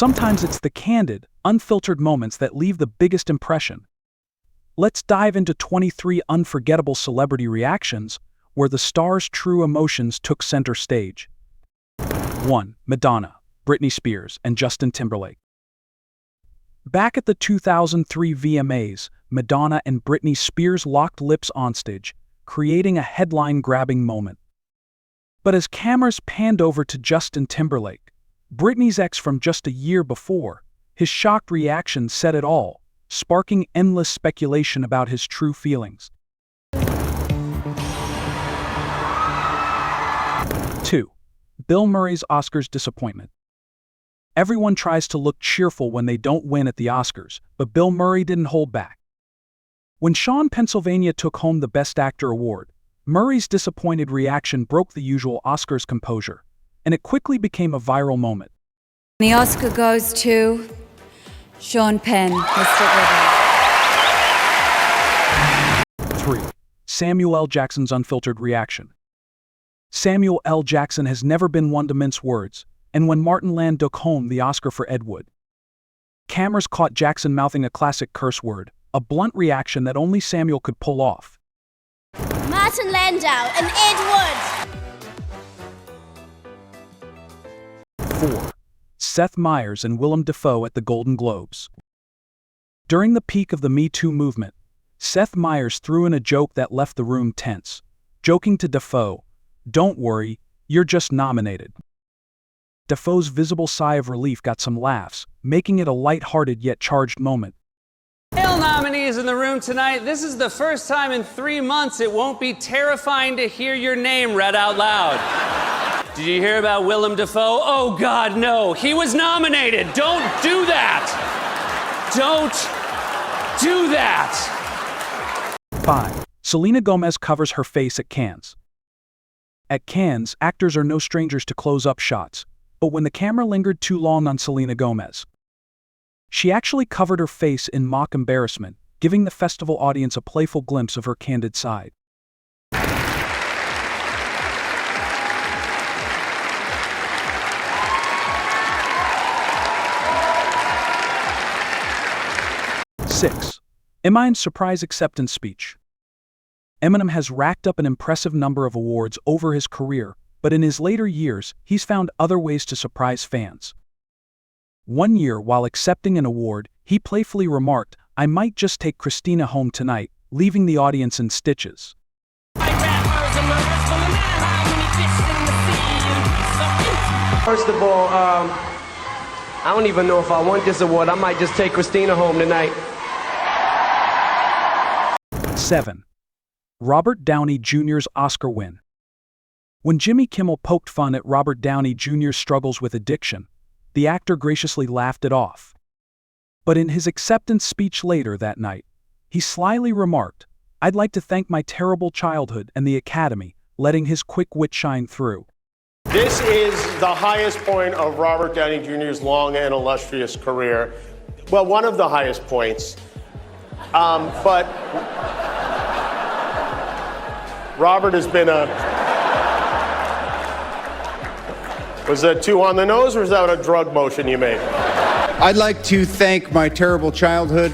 Sometimes it's the candid, unfiltered moments that leave the biggest impression. Let's dive into 23 unforgettable celebrity reactions where the star's true emotions took center stage. 1. Madonna, Britney Spears, and Justin Timberlake. Back at the 2003 VMAs, Madonna and Britney Spears locked lips onstage, creating a headline-grabbing moment. But as cameras panned over to Justin Timberlake, Britney's ex from just a year before, his shocked reaction said it all, sparking endless speculation about his true feelings. 2. Bill Murray's Oscars disappointment. Everyone tries to look cheerful when they don't win at the Oscars, but Bill Murray didn't hold back. When Sean Pennsylvania took home the Best Actor award, Murray's disappointed reaction broke the usual Oscars composure, and it quickly became a viral moment. The Oscar goes to Sean Penn, Mr. Gervais. 3. Samuel L. Jackson's unfiltered reaction. Samuel L. Jackson has never been one to mince words, and when Martin Land took home the Oscar for Ed Wood, cameras caught Jackson mouthing a classic curse word, a blunt reaction that only Samuel could pull off. Martin Landau and Ed Wood. 4. Seth Meyers and Willem Dafoe at the Golden Globes. During the peak of the Me Too movement, Seth Meyers threw in a joke that left the room tense, joking to Dafoe, "Don't worry, you're just nominated." Dafoe's visible sigh of relief got some laughs, making it a light-hearted yet charged moment. Male nominees in the room tonight. This is the first time in 3 months it won't be terrifying to hear your name read out loud. Did you hear about Willem Dafoe? Oh God, no. He was nominated. Don't do that. Don't do that. 5. Selena Gomez covers her face at Cannes. At Cannes, actors are no strangers to close-up shots, but when the camera lingered too long on Selena Gomez, she actually covered her face in mock embarrassment, giving the festival audience a playful glimpse of her candid side. 6. Eminem's surprise acceptance speech. Eminem has racked up an impressive number of awards over his career, but in his later years, he's found other ways to surprise fans. One year, while accepting an award, he playfully remarked, "I might just take Christina home tonight," leaving the audience in stitches. First of all, I don't even know if I want this award. I might just take Christina home tonight. 7. Robert Downey Jr.'s Oscar win. When Jimmy Kimmel poked fun at Robert Downey Jr.'s struggles with addiction, the actor graciously laughed it off. But in his acceptance speech later that night, he slyly remarked, "I'd like to thank my terrible childhood and the Academy," letting his quick wit shine through. This is the highest point of Robert Downey Jr.'s long and illustrious career. Well, one of the highest points. But Robert has been Was that too on the nose, or is that a drug motion you made? I'd like to thank my terrible childhood.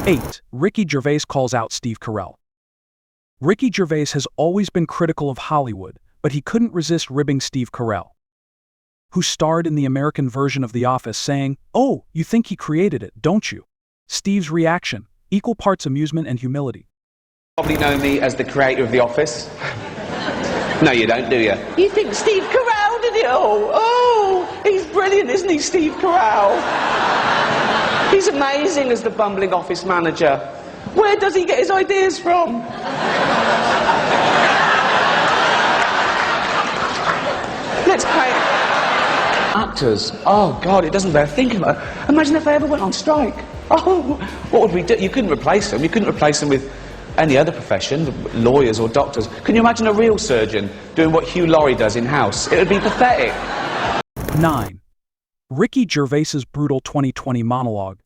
8. Ricky Gervais calls out Steve Carell. Ricky Gervais has always been critical of Hollywood, but he couldn't resist ribbing Steve Carell, who starred in the American version of The Office, saying, "Oh, you think he created it, don't you?" Steve's reaction, equal parts amusement and humility. Probably know me as the creator of The Office. No, you don't, do you? You think Steve Carell did it all? Oh, he's brilliant, isn't he, Steve Carell? He's amazing as the bumbling office manager. Where does he get his ideas from? Let's pay. Actors. Oh, God, it doesn't bear thinking about it. Imagine if they ever went on strike. Oh, what would we do? You couldn't replace them. You couldn't replace them with any other profession, lawyers or doctors. Can you imagine a real surgeon doing what Hugh Laurie does in-house? It would be pathetic. 9. Ricky Gervais's brutal 2020 monologue.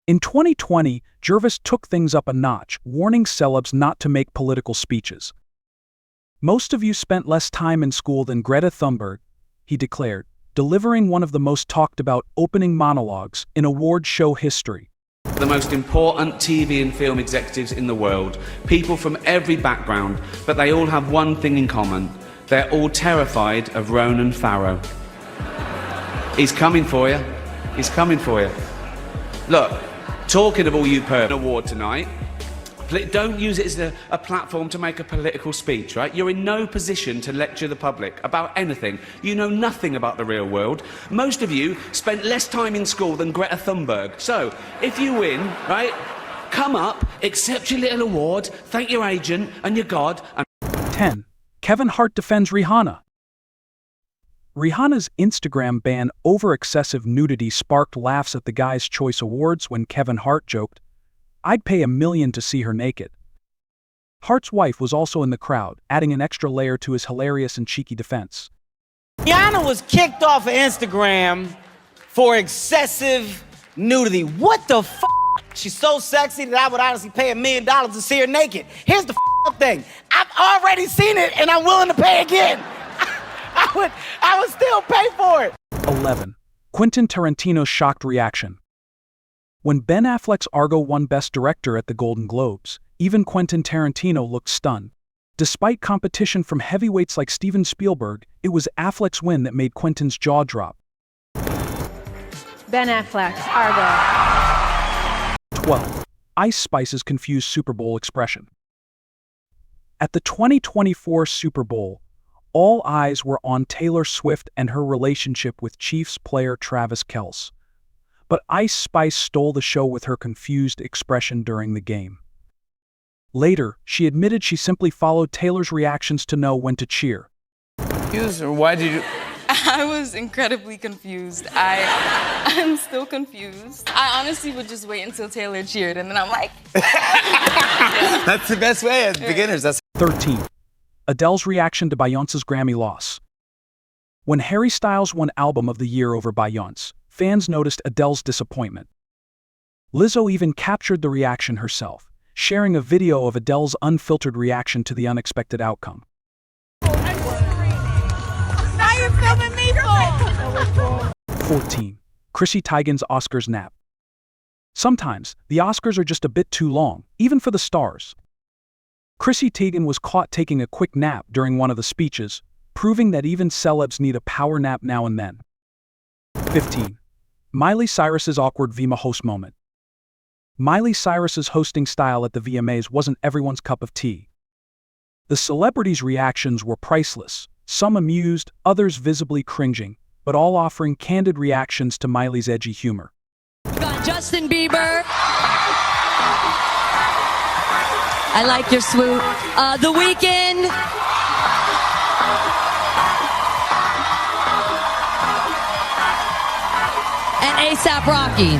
In 2020, Gervais took things up a notch, warning celebs not to make political speeches. "Most of you spent less time in school than Greta Thunberg," he declared, delivering one of the most talked about opening monologues in award show history. The most important TV and film executives in the world, people from every background, but they all have one thing in common. They're all terrified of Ronan Farrow. He's coming for you. He's coming for you. Look, talking of all you award tonight, don't use it as a platform to make a political speech, right? You're in no position to lecture the public about anything. You know nothing about the real world. Most of you spent less time in school than Greta Thunberg. So, if you win, right, come up, accept your little award, thank your agent and your God, and 10. Kevin Hart defends Rihanna. Rihanna's Instagram ban over excessive nudity sparked laughs at the Guys' Choice Awards when Kevin Hart joked, "I'd pay $1 million to see her naked." Hart's wife was also in the crowd, adding an extra layer to his hilarious and cheeky defense. Rihanna was kicked off of Instagram for excessive nudity. What the f***? She's so sexy that I would honestly pay $1 million to see her naked. Here's the f***ing thing. I've already seen it and I'm willing to pay again. I would still pay for it. 11. Quentin Tarantino's shocked reaction. When Ben Affleck's Argo won Best Director at the Golden Globes, even Quentin Tarantino looked stunned. Despite competition from heavyweights like Steven Spielberg, it was Affleck's win that made Quentin's jaw drop. Ben Affleck, Argo. 12. Ice Spice's confused Super Bowl expression. At the 2024 Super Bowl, all eyes were on Taylor Swift and her relationship with Chiefs player Travis Kelce. But Ice Spice stole the show with her confused expression during the game. Later, she admitted she simply followed Taylor's reactions to know when to cheer. Why did you... I was incredibly confused. I'm still confused. I honestly would just wait until Taylor cheered, and then I'm like... That's the best way as beginners. 13. Adele's reaction to Beyoncé's Grammy loss. When Harry Styles won Album of the Year over Beyoncé, fans noticed Adele's disappointment. Lizzo even captured the reaction herself, sharing a video of Adele's unfiltered reaction to the unexpected outcome. Now you're filming me for 14. Chrissy Teigen's Oscars nap. Sometimes, the Oscars are just a bit too long, even for the stars. Chrissy Teigen was caught taking a quick nap during one of the speeches, proving that even celebs need a power nap now and then. 15. Miley Cyrus's awkward VMA host moment. Miley Cyrus's hosting style at the VMAs wasn't everyone's cup of tea. The celebrities' reactions were priceless, some amused, others visibly cringing, but all offering candid reactions to Miley's edgy humor. We got Justin Bieber. I like your swoop. The Weeknd. And A$AP Rocky.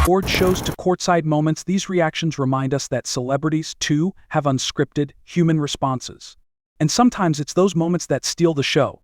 Award shows to courtside moments, these reactions remind us that celebrities, too, have unscripted, human responses. And sometimes it's those moments that steal the show.